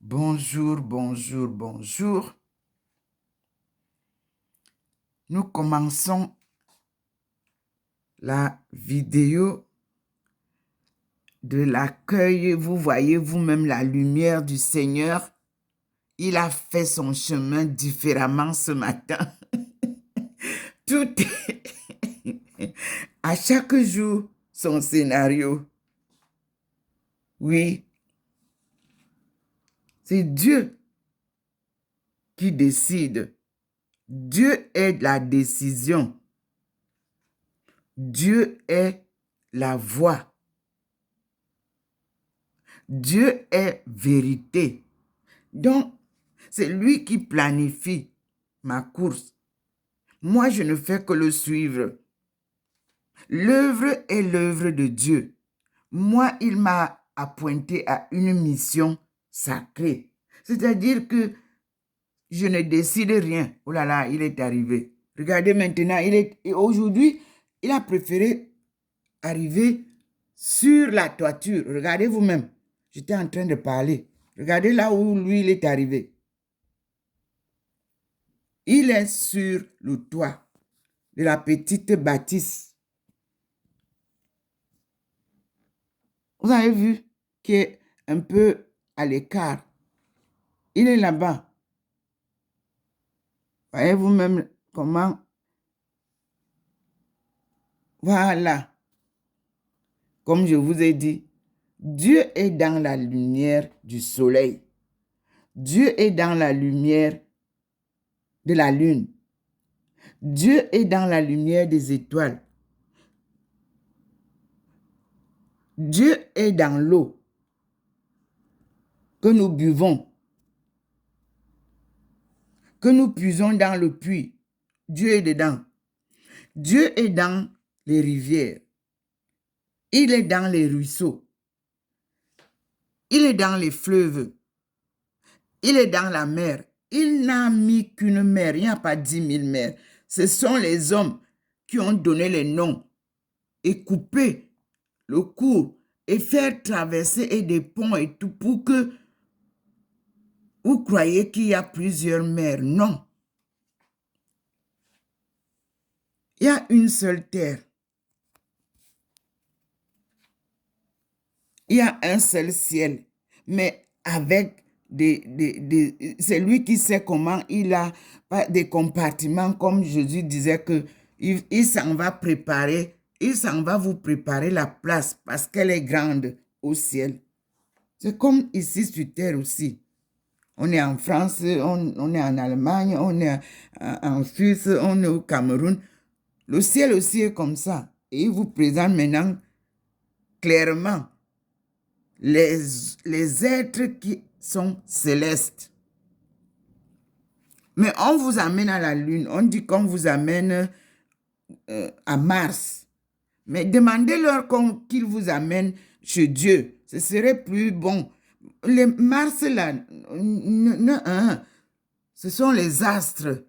Bonjour, bonjour, bonjour. Nous commençons la vidéo de l'accueil. Vous voyez vous-même la lumière du Seigneur. Il a fait son chemin différemment ce matin. Tout est à chaque jour son scénario. Oui, c'est Dieu qui décide. Dieu est la décision. Dieu est la voie. Dieu est vérité. Donc, c'est lui qui planifie ma course. Moi, je ne fais que le suivre. L'œuvre est l'œuvre de Dieu. Moi, il m'a appointé à une mission sacrée. C'est-à-dire que je ne décide rien. Oh là là, il est arrivé. Regardez maintenant, aujourd'hui, il a préféré arriver sur la toiture. Regardez vous-même. J'étais en train de parler. Regardez là où lui, il est arrivé. Il est sur le toit de la petite bâtisse. Vous avez vu qu'il est un peu à l'écart. Il est là-bas. Voyez vous-même comment. Voilà. Comme je vous ai dit, Dieu est dans la lumière du soleil. Dieu est dans la lumière de la lune. Dieu est dans la lumière des étoiles. Dieu est dans l'eau que nous buvons, que nous puisons dans le puits. Dieu est dedans. Dieu est dans les rivières. Il est dans les ruisseaux. Il est dans les fleuves. Il est dans la mer. Il n'a mis qu'une mer. Il n'y a pas 10 000 mers. Ce sont les hommes qui ont donné les noms et coupé le cours et faire traverser et des ponts et tout pour que vous croyez qu'il y a plusieurs mers. Non. Il y a une seule terre. Il y a un seul ciel. Mais avec c'est lui qui sait comment il a des compartiments, comme Jésus disait que il s'en va préparer, il s'en va vous préparer la place parce qu'elle est grande au ciel. C'est comme ici sur terre aussi. On est en France, on est en Allemagne, on est en Suisse, on est au Cameroun. Le ciel aussi est comme ça. Et il vous présente maintenant clairement les êtres qui sont célestes. Mais on vous amène à la lune. On dit qu'on vous amène à Mars. Mais demandez-leur qu'ils vous amènent chez Dieu. Ce serait plus bon. Les Mars, là, ce sont les astres.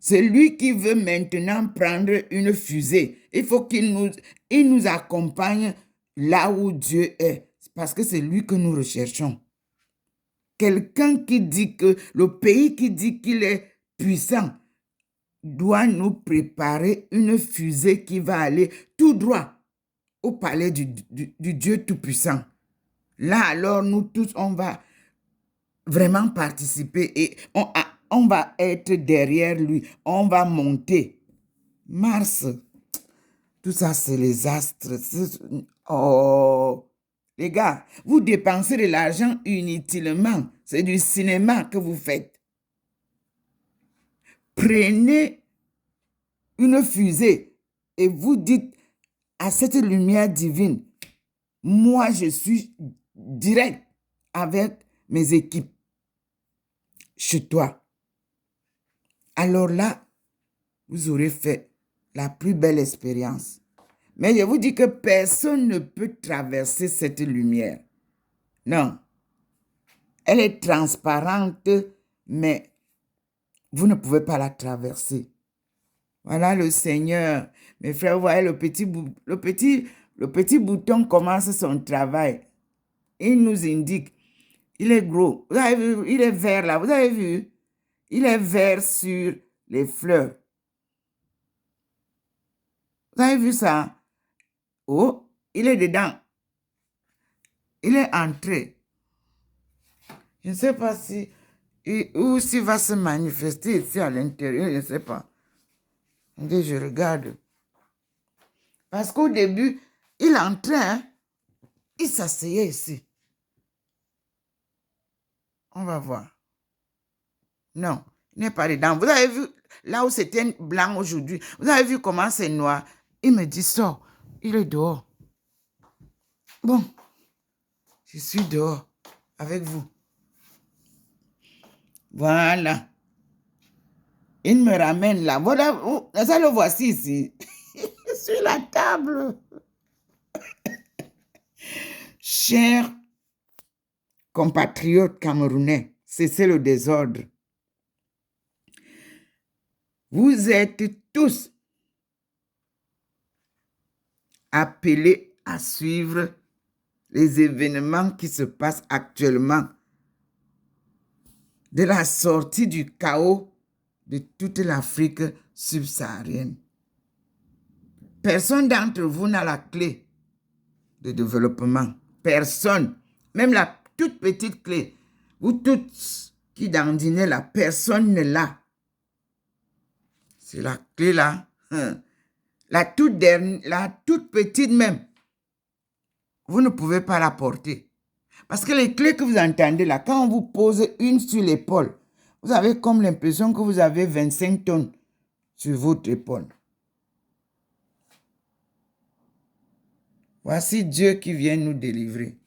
C'est lui qui veut maintenant prendre une fusée. Il faut qu'il nous accompagne là où Dieu est. Parce que c'est lui que nous recherchons. Quelqu'un qui dit que le pays qui dit qu'il est puissant doit nous préparer une fusée qui va aller tout droit au palais du Dieu Tout-Puissant. Là, alors, nous tous, on va vraiment participer et on va être derrière lui. On va monter. Mars, tout ça, c'est les astres. Oh, les gars, vous dépensez de l'argent inutilement. C'est du cinéma que vous faites. Prenez une fusée et vous dites à cette lumière divine, moi, je suis direct avec mes équipes chez toi. Alors là, vous aurez fait la plus belle expérience. Mais je vous dis que personne ne peut traverser cette lumière. Non. Elle est transparente, mais vous ne pouvez pas la traverser. Voilà le Seigneur. Mes frères, vous voyez, le petit bouton commence son travail. Il nous indique. Il est gros. Vous avez vu, il est vert là. Vous avez vu? Il est vert sur les fleurs. Vous avez vu ça? Oh, il est dedans. Il est entré. Je ne sais pas si... Ou s'il va se manifester ici à l'intérieur, je ne sais pas. Je regarde. Parce qu'au début, il entrait, hein, il s'asseyait ici. On va voir. Non, il n'est pas dedans. Vous avez vu, là où c'était blanc aujourd'hui, vous avez vu comment c'est noir. Il me dit, sors, il est dehors. Bon, je suis dehors avec vous. Voilà. Il me ramène là. Voilà, ça le voici ici. Sur la table. Chers compatriotes camerounais, cessez le désordre. Vous êtes tous appelés à suivre les événements qui se passent actuellement de la sortie du chaos de toute l'Afrique subsaharienne. Personne d'entre vous n'a la clé de développement. Personne. Même la toute petite clé. Vous tous qui dandinez là, personne ne l'a. C'est la clé là. La toute dernière, la toute petite même. Vous ne pouvez pas la porter. Parce que les clés que vous entendez là, quand on vous pose une sur l'épaule, vous avez comme l'impression que vous avez 25 tonnes sur votre épaule. Voici Dieu qui vient nous délivrer.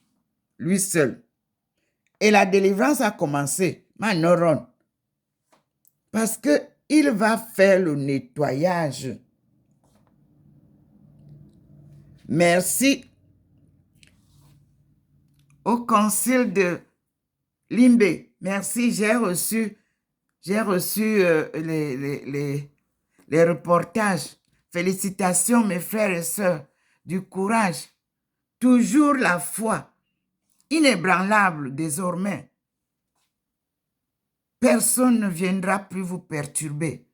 Lui seul. Et la délivrance a commencé. Manoron. Parce qu'il va faire le nettoyage. Merci au concile de Limbé. Merci, j'ai reçu les reportages. Félicitations, mes frères et sœurs. Du courage. Toujours la foi. Inébranlable désormais. Personne ne viendra plus vous perturber.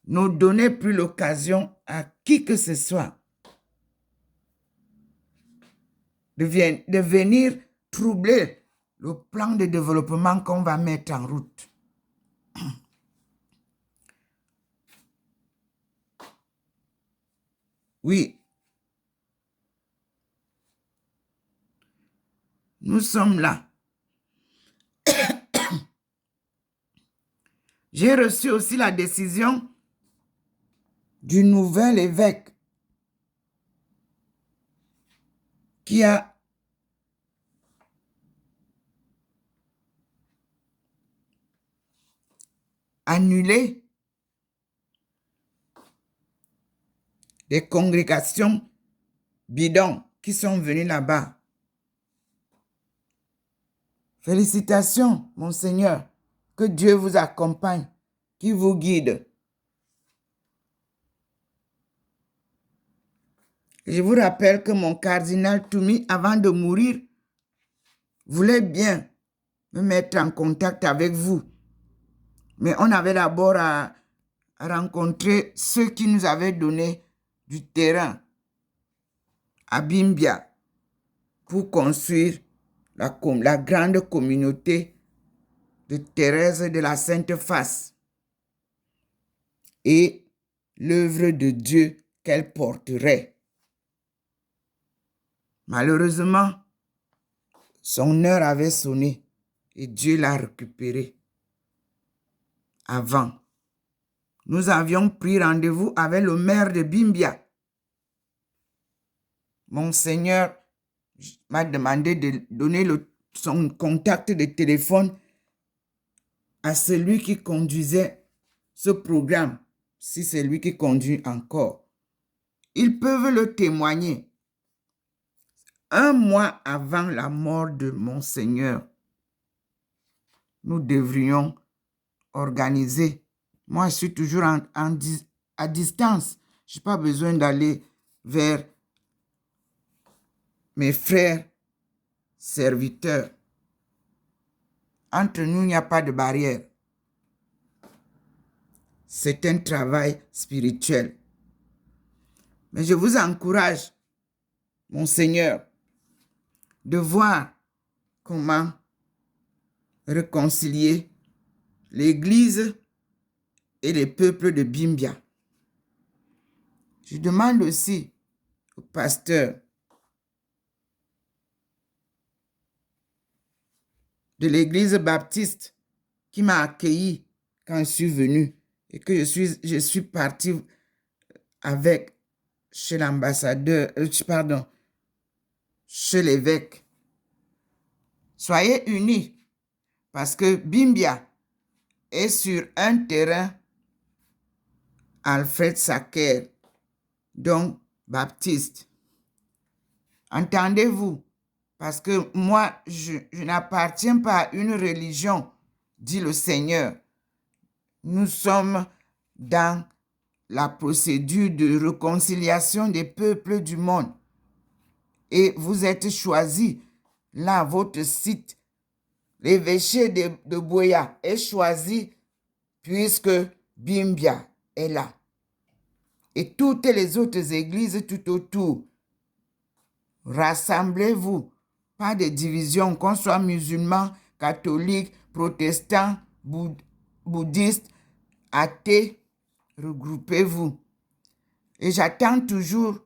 Ne donnez plus l'occasion à qui que ce soit de venir troubler le plan de développement qu'on va mettre en route. Oui. Nous sommes là. J'ai reçu aussi la décision du nouvel évêque qui a annulé des congrégations bidons qui sont venues là-bas. Félicitations, Monseigneur. Que Dieu vous accompagne, qui vous guide. Je vous rappelle que mon cardinal Toumi, avant de mourir, voulait bien me mettre en contact avec vous. Mais on avait d'abord à rencontrer ceux qui nous avaient donné du terrain à Bimbia pour construire la grande communauté de Thérèse de la Sainte Face et l'œuvre de Dieu qu'elle porterait. Malheureusement, son heure avait sonné et Dieu l'a récupérée avant. Nous avions pris rendez-vous avec le maire de Bimbia. Monseigneur m'a demandé de donner son contact de téléphone à celui qui conduisait ce programme, si c'est lui qui conduit encore. Ils peuvent le témoigner. Un mois avant la mort de Monseigneur, nous devrions organiser. Moi, je suis toujours à distance. Je n'ai pas besoin d'aller vers mes frères serviteurs. Entre nous, il n'y a pas de barrière. C'est un travail spirituel. Mais je vous encourage, mon Seigneur, de voir comment réconcilier l'Église et les peuples de Bimbia. Je demande aussi au pasteur de l'Église baptiste qui m'a accueilli quand je suis venu et que je suis parti avec chez l'ambassadeur, chez l'évêque. Soyez unis parce que Bimbia est sur un terrain Alfred Sacker, donc baptiste. Entendez-vous? Parce que moi, je n'appartiens pas à une religion, dit le Seigneur. Nous sommes dans la procédure de réconciliation des peuples du monde. Et vous êtes choisis. Là, votre site, l'évêché de Boya, est choisi puisque Bimbia est là. Et toutes les autres églises tout autour. Rassemblez-vous. Pas de division, qu'on soit musulman, catholique, protestant, bouddhiste, athée. Regroupez-vous. Et j'attends toujours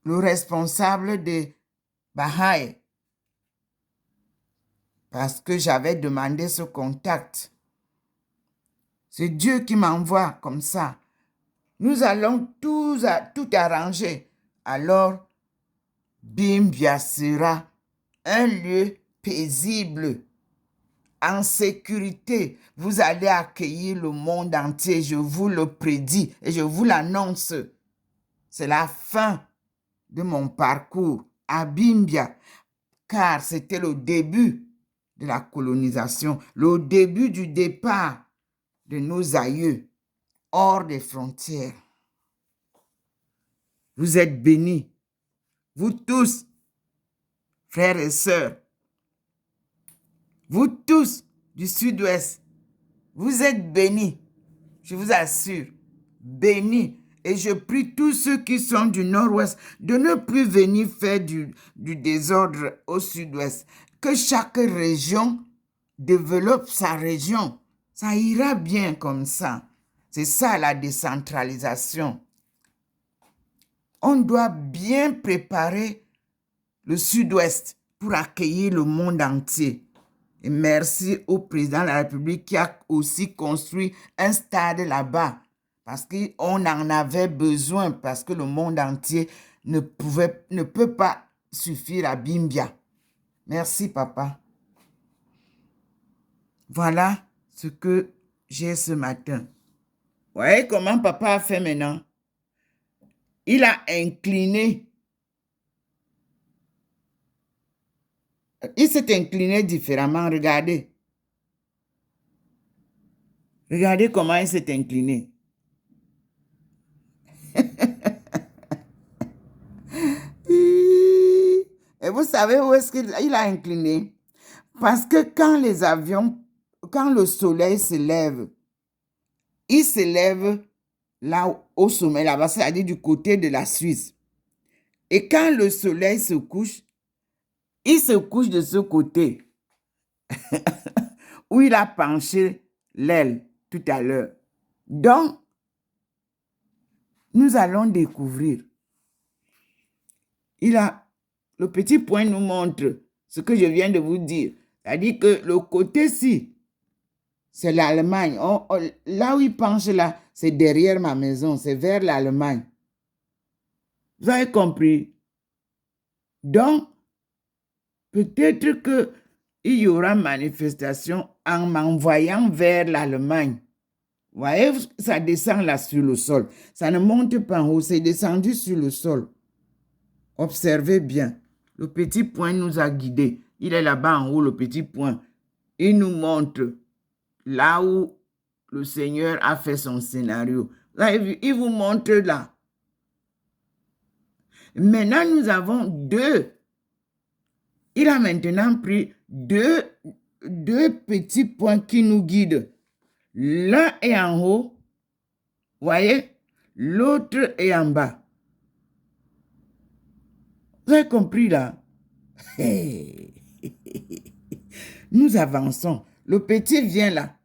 le responsable de Baha'i parce que j'avais demandé ce contact. C'est Dieu qui m'envoie comme ça. Nous allons tout arranger. Alors, Bimbia sera un lieu paisible, en sécurité. Vous allez accueillir le monde entier, je vous le prédis et je vous l'annonce. C'est la fin de mon parcours à Bimbia, car c'était le début de la colonisation, le début du départ de nos aïeux hors des frontières. Vous êtes bénis, vous tous, frères et sœurs, vous tous du sud-ouest, vous êtes bénis, je vous assure, bénis. Et je prie tous ceux qui sont du nord-ouest de ne plus venir faire du désordre au sud-ouest. Que chaque région développe sa région. Ça ira bien comme ça. C'est ça la décentralisation. On doit bien préparer le sud-ouest pour accueillir le monde entier. Et merci au président de la République qui a aussi construit un stade là-bas. Parce qu'on en avait besoin, parce que le monde entier ne peut pas suffire à Bimbia. Merci, papa. Voilà ce que j'ai ce matin. Vous voyez comment papa a fait maintenant? Il a incliné. Il s'est incliné différemment. Regardez. Regardez comment il s'est incliné. Et vous savez où est-ce qu'il a incliné? Parce que quand le soleil se lève, il se lève là au sommet, là-bas, c'est-à-dire du côté de la Suisse. Et quand le soleil se couche, il se couche de ce côté où il a penché l'aile tout à l'heure. Donc, nous allons découvrir. Le petit point nous montre ce que je viens de vous dire. C'est-à-dire que le côté-ci, c'est l'Allemagne. Là où il penche là, c'est derrière ma maison, c'est vers l'Allemagne. Vous avez compris? Donc, peut-être qu'il y aura manifestation en m'envoyant vers l'Allemagne. Vous voyez, ça descend là sur le sol. Ça ne monte pas en haut, c'est descendu sur le sol. Observez bien. Le petit point nous a guidés. Il est là-bas en haut, le petit point. Il nous montre là où le Seigneur a fait son scénario. Vous avez vu, il vous montre là. Maintenant, nous avons deux. Il a maintenant pris deux petits points qui nous guident. L'un est en haut, voyez, l'autre est en bas. Vous avez compris là? Nous avançons. Le petit vient là.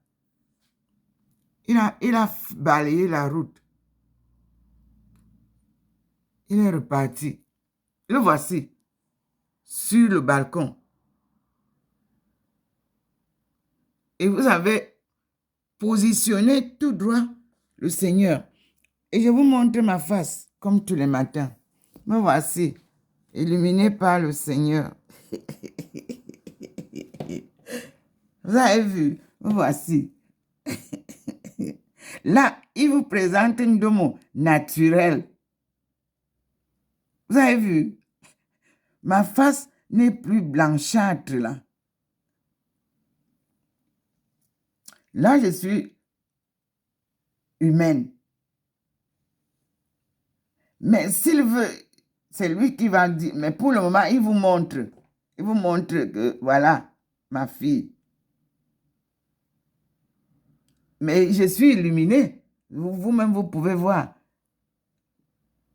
Il a balayé la route. Il est reparti. Le voici sur le balcon. Et vous avez positionné tout droit le Seigneur. Et je vous montre ma face, comme tous les matins. Me voici, illuminé par le Seigneur. Vous avez vu, me voici. Là, il vous présente une démo naturelle. Vous avez vu, ma face n'est plus blanchâtre là. Là, je suis humaine. Mais s'il veut, c'est lui qui va dire, mais pour le moment, il vous montre. Il vous montre que, voilà, ma fille. Mais je suis illuminé. Vous-même, vous pouvez voir.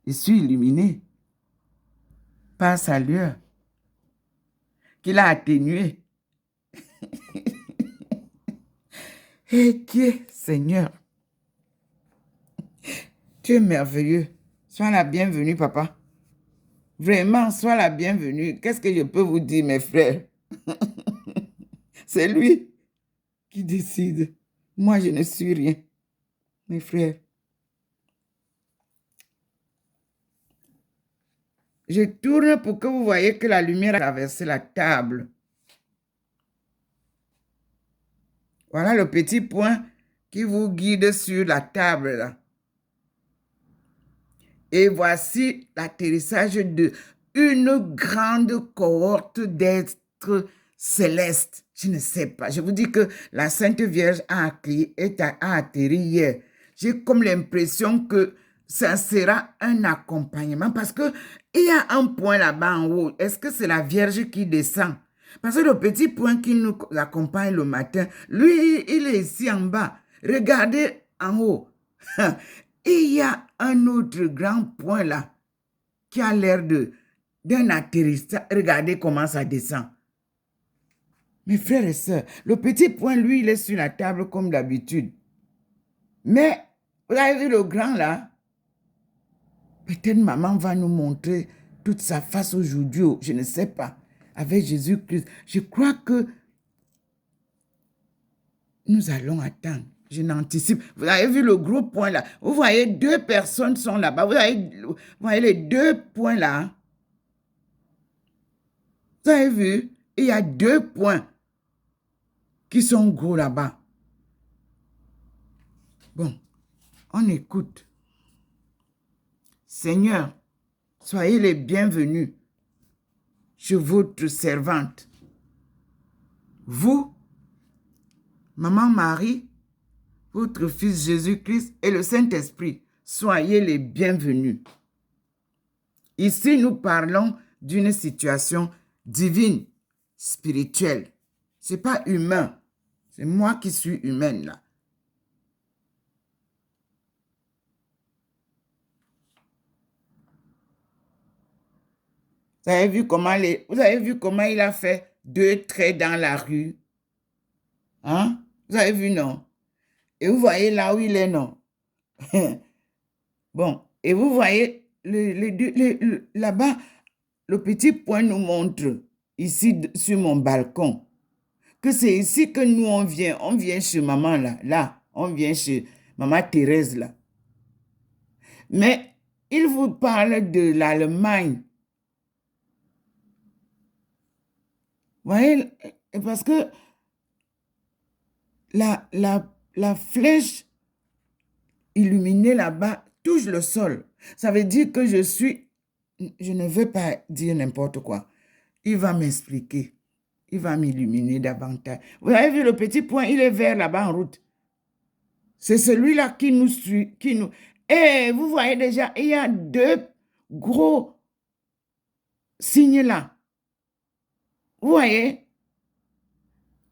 Je suis illuminé par sa lueur qu'il a atténuée. Et Dieu, Seigneur, tu es merveilleux. Sois la bienvenue, papa. Vraiment, sois la bienvenue. Qu'est-ce que je peux vous dire, mes frères? C'est lui qui décide. Moi, je ne suis rien, mes frères. Je tourne pour que vous voyez que la lumière a traversé la table. Voilà le petit point qui vous guide sur la table là. Et voici l'atterrissage de une grande cohorte d'êtres célestes. Je ne sais pas. Je vous dis que la Sainte Vierge a atterri hier. J'ai comme l'impression que ça sera un accompagnement parce que il y a un point là-bas en haut. Est-ce que c'est la Vierge qui descend? Parce que le petit point qui nous accompagne le matin, lui, il est ici en bas. Regardez en haut. Il y a un autre grand point là qui a l'air d'un atterrissage. Regardez comment ça descend. Mes frères et sœurs, le petit point, lui, il est sur la table comme d'habitude. Mais, vous avez vu le grand là? Peut-être maman va nous montrer toute sa face aujourd'hui, je ne sais pas, avec Jésus-Christ. Je crois que nous allons attendre. Je n'anticipe. Vous avez vu le gros point là. Vous voyez, deux personnes sont là-bas. Vous voyez les deux points là. Vous avez vu? Il y a deux points qui sont gros là-bas. Bon, on écoute. Seigneur, soyez les bienvenus chez votre servante. Vous, Maman Marie, votre Fils Jésus-Christ et le Saint-Esprit, soyez les bienvenus. Ici, nous parlons d'une situation divine, spirituelle. Ce n'est pas humain. C'est moi qui suis humaine là. Vous avez vu comment il a fait deux traits dans la rue? Hein? Vous avez vu, non? Et vous voyez là où il est, non? Bon, et vous voyez, là-bas, le petit point nous montre, ici, sur mon balcon, que c'est ici que nous, on vient chez maman, là, on vient chez maman Thérèse, là. Mais il vous parle de l'Allemagne. Vous voyez, parce que la flèche illuminée là-bas touche le sol. Ça veut dire que je ne veux pas dire n'importe quoi. Il va m'expliquer. Il va m'illuminer davantage. Vous avez vu le petit point, il est vert là-bas en route. C'est celui-là qui nous suit, Et vous voyez déjà, il y a deux gros signes là. Vous voyez?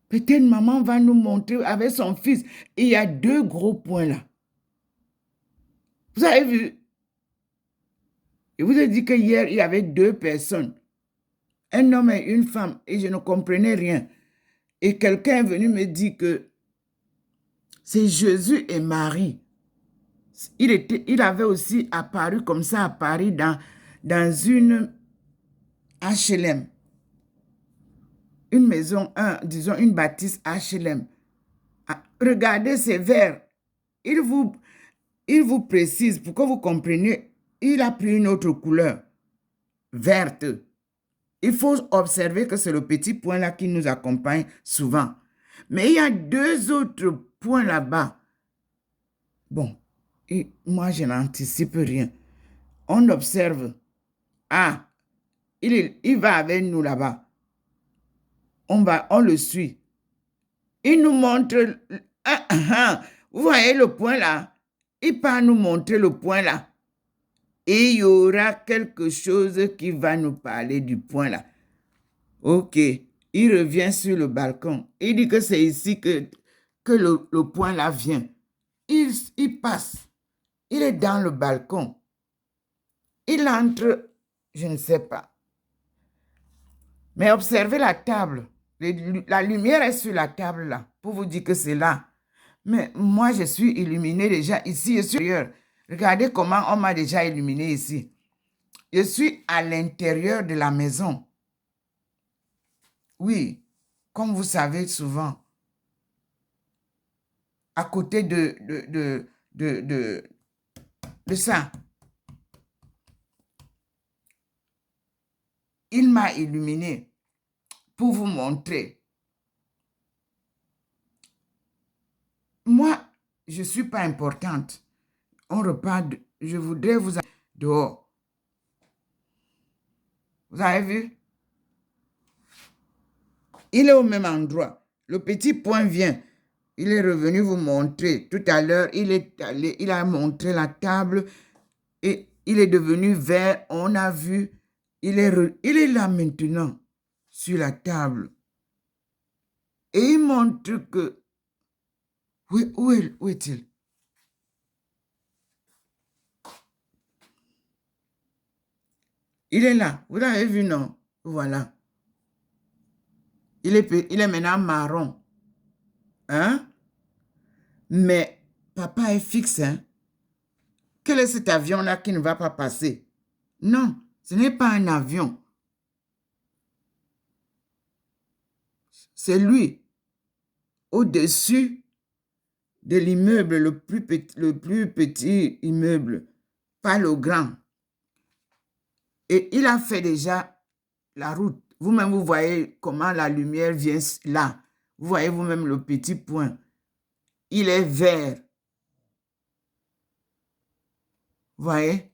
Peut-être maman va nous montrer avec son fils. Il y a 2 gros points là. Vous avez vu? Je vous ai dit que hier, il y avait 2 personnes. Un homme et une femme. Et je ne comprenais rien. Et quelqu'un est venu me dire que c'est Jésus et Marie. Il avait aussi apparu comme ça à Paris dans une HLM. Une maison, disons une bâtisse HLM. Ah, regardez ces verres. Il vous précise pour que vous compreniez. Il a pris une autre couleur, verte. Il faut observer que c'est le petit point là qui nous accompagne souvent. Mais il y a 2 autres points là-bas. Bon, et moi je n'anticipe rien. On observe. Ah, il va avec nous là-bas. On le suit. Il nous montre. Vous voyez le point là? Il va nous montrer le point là. Et il y aura quelque chose qui va nous parler du point là. Ok. Il revient sur le balcon. Il dit que c'est ici que le point là vient. Il passe. Il est dans le balcon. Il entre, je ne sais pas. Mais observez la table. La lumière est sur la table là, pour vous dire que c'est là. Mais moi, je suis illuminé déjà ici, je suis ailleurs. Regardez comment on m'a déjà illuminé ici. Je suis à l'intérieur de la maison. Oui, comme vous savez souvent, à côté de ça. Il m'a illuminé pour vous montrer. Moi, je ne suis pas importante. On repart, je voudrais vous dehors. Vous avez vu? Il est au même endroit. Le petit point vient. Il est revenu vous montrer. Tout à l'heure, il a montré la table et il est devenu vert. On a vu. Il est là maintenant, sur la table. Et il montre que... Où est-il? Il est là. Vous l'avez vu, non? Voilà. Il est maintenant marron. Hein? Mais papa est fixe, hein? Quel est cet avion-là qui ne va pas passer? Non, ce n'est pas un avion. C'est lui, au-dessus de l'immeuble, le plus petit immeuble, pas le grand. Et il a fait déjà la route. Vous-même, vous voyez comment la lumière vient là. Vous voyez vous-même le petit point. Il est vert. Voyez?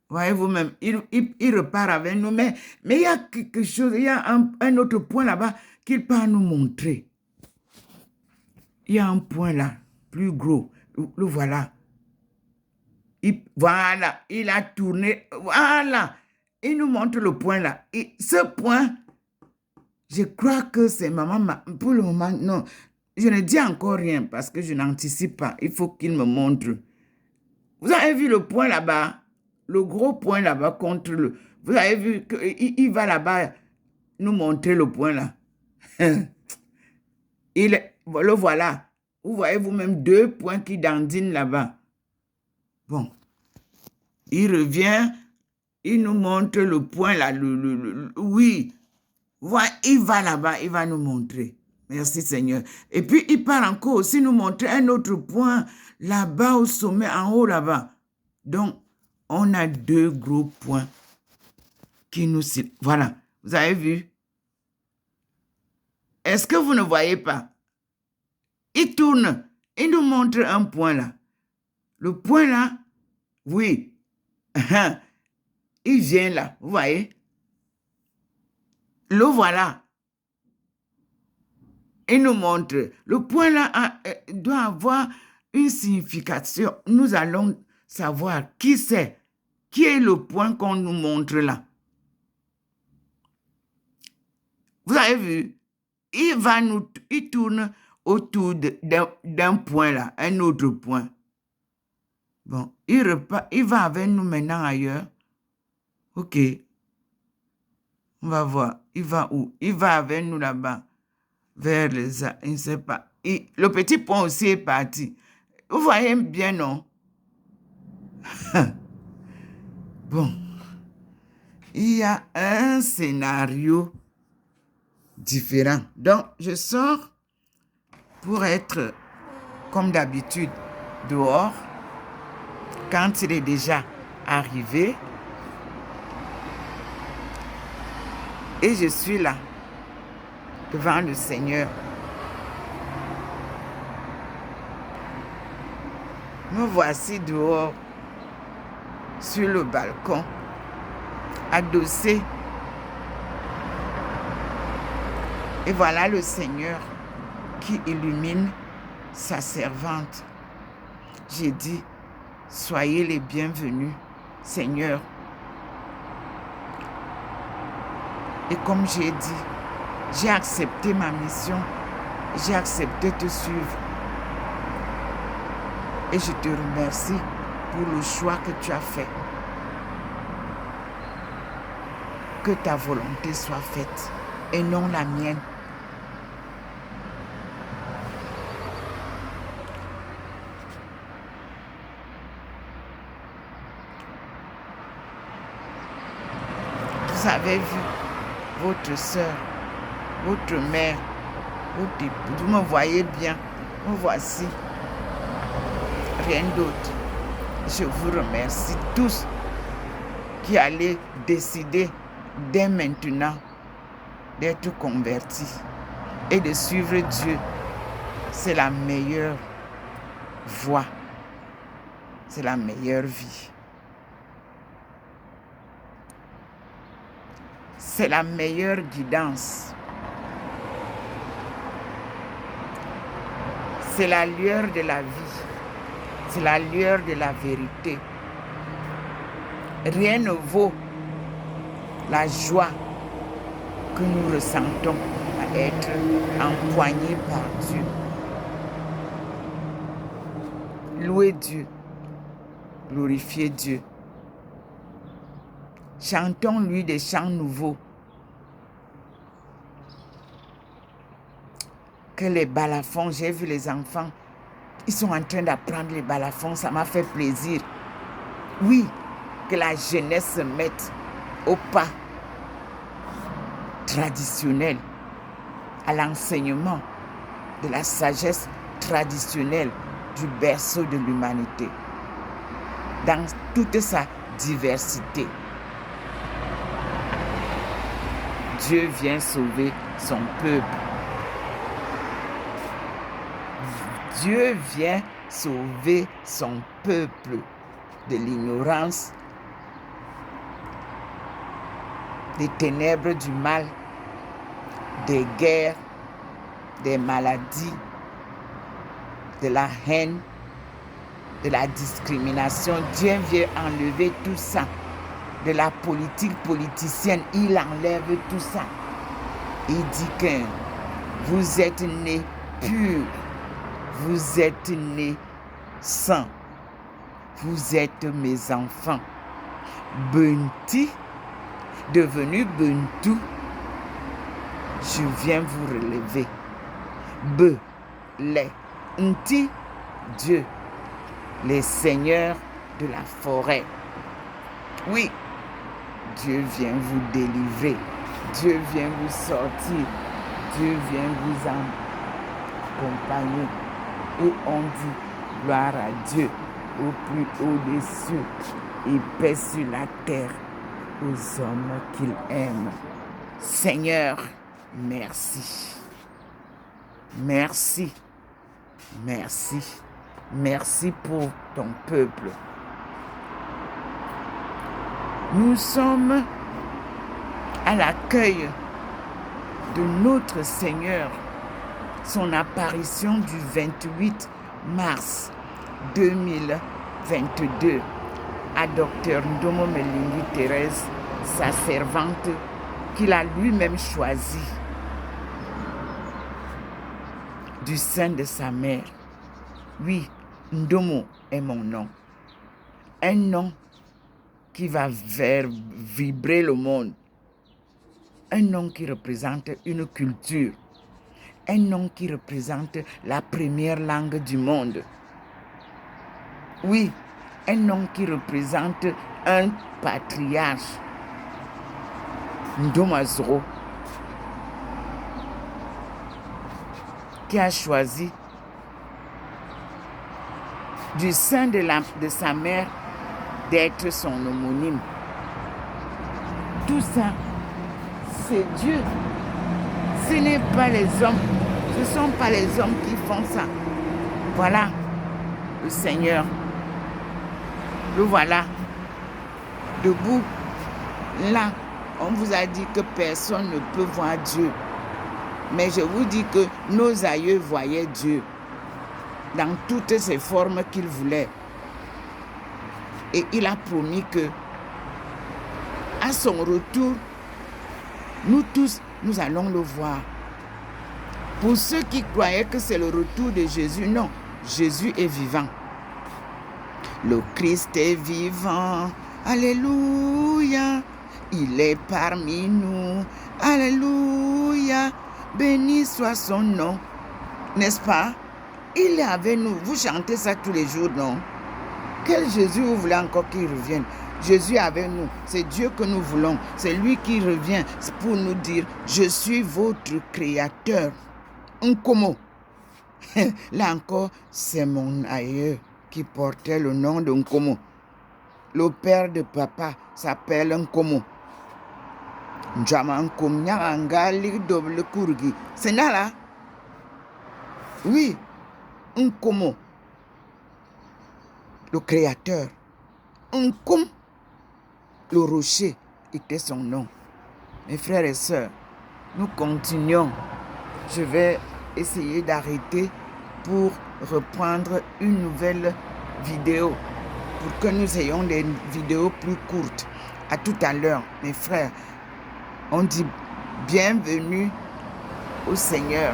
Voyez vous-même, il repart avec nous. Mais il y a quelque chose, il y a un autre point là-bas qu'il peut nous montrer. Il y a un point là, plus gros. Le voilà. Voilà, il a tourné. Voilà. Il nous montre le point là. Et ce point, je crois que c'est maman. Pour le moment, non. Je ne dis encore rien parce que je n'anticipe pas. Il faut qu'il me montre. Vous avez vu le point là-bas? Le gros point là-bas contre le... Vous avez vu qu'il va là-bas nous montrer le point là. Le voilà. Vous voyez vous-même 2 points qui dandinent là-bas. Bon. Il revient, il nous montre le point là. Oui. Voilà, il va là-bas, il va nous montrer. Merci Seigneur. Et puis il part encore aussi nous montrer un autre point là-bas au sommet, en haut là-bas. Donc, on a 2 gros points qui nous... Voilà, vous avez vu? Est-ce que vous ne voyez pas? Il tourne, il nous montre un point là. Le point là, oui. Il vient là, vous voyez? Le voilà. Il nous montre. Le point là doit avoir une signification. Nous allons savoir qui c'est. Qui est le point qu'on nous montre là? Vous avez vu, il tourne autour d'un point là, un autre point. Bon, il va avec nous maintenant ailleurs. Ok. On va voir. Il va où? Il va avec nous là-bas. Vers les... Je ne sais pas. Le petit point aussi est parti. Vous voyez bien, non? Bon. Il y a un scénario différent. Donc, je sors pour être, comme d'habitude, dehors. Quand il est déjà arrivé. Et je suis là, devant le Seigneur. Me voici dehors, sur le balcon, adossé. Et voilà le Seigneur qui illumine sa servante. J'ai dit, soyez les bienvenus, Seigneur. Et comme j'ai dit, j'ai accepté ma mission, j'ai accepté de te suivre. Et je te remercie pour le choix que tu as fait. Que ta volonté soit faite et non la mienne. Vous avez vu votre soeur, votre mère, votre épouse, vous me voyez bien, me voici. Rien d'autre. Je vous remercie tous qui allez décider dès maintenant d'être convertis et de suivre Dieu. C'est la meilleure voie. C'est la meilleure vie. C'est la meilleure guidance. C'est la lueur de la vie. C'est la lueur de la vérité. Rien ne vaut la joie que nous ressentons à être empoignés par Dieu. Louez Dieu. Glorifiez Dieu. Chantons-lui des chants nouveaux. Que les balafons, j'ai vu les enfants, ils sont en train d'apprendre les balafons, ça m'a fait plaisir. Oui, que la jeunesse se mette au pas traditionnel, à l'enseignement de la sagesse traditionnelle du berceau de l'humanité, dans toute sa diversité. Dieu vient sauver son peuple. Dieu vient sauver son peuple de l'ignorance, des ténèbres du mal, des guerres, des maladies, de la haine, de la discrimination. Dieu vient enlever tout ça. De la politique politicienne, il enlève tout ça. Il dit que vous êtes nés purs. Vous êtes nés saints. Vous êtes mes enfants. Bunti, devenu Buntu, je viens vous relever. Les Nti, Dieu, les seigneurs de la forêt. Oui, Dieu vient vous délivrer. Dieu vient vous sortir. Dieu vient vous accompagner. Et on dit gloire à Dieu au plus haut des cieux et paix sur la terre aux hommes qu'il aime. Seigneur, merci. Merci. Merci. Merci pour ton peuple. Nous sommes à l'accueil de notre Seigneur, son apparition du 28 mars 2022 à Dr Ndomo Melingi Thérèse, sa servante qu'il a lui-même choisie du sein de sa mère. Oui, Ndomo est mon nom. Un nom qui va faire vibrer le monde. Un nom qui représente une culture. Un nom qui représente la première langue du monde. Oui, un nom qui représente un patriarche. Ndomazoro, qui a choisi du sein de sa mère d'être son homonyme. Tout ça, c'est Dieu. Ce n'est pas les hommes. Ce ne sont pas les hommes qui font ça. Voilà le Seigneur. Le voilà. Debout. Là, on vous a dit que personne ne peut voir Dieu. Mais je vous dis que nos aïeux voyaient Dieu dans toutes ses formes qu'ils voulaient. Et il a promis que, à son retour, nous tous, nous allons le voir. Pour ceux qui croyaient que c'est le retour de Jésus, non, Jésus est vivant. Le Christ est vivant. Alléluia. Il est parmi nous. Alléluia. Béni soit son nom. N'est-ce pas? Il est avec nous. Vous chantez ça tous les jours, non? Quel Jésus vous voulez encore qu'il revienne? Jésus est avec nous. C'est Dieu que nous voulons. C'est lui qui revient pour nous dire, je suis votre créateur. Nkomo. Là encore, c'est mon aïeux qui portait le nom de Nkomo. Le père de papa s'appelle Nkomo. Njamankom nyangali double kurgi. C'est là? Oui. Nkomo. Le créateur. Nkom. Le rocher était son nom. Mes frères et sœurs, nous continuons. Je vais essayer d'arrêter pour reprendre une nouvelle vidéo pour que nous ayons des vidéos plus courtes. À tout à l'heure, mes frères. On dit bienvenue au Seigneur.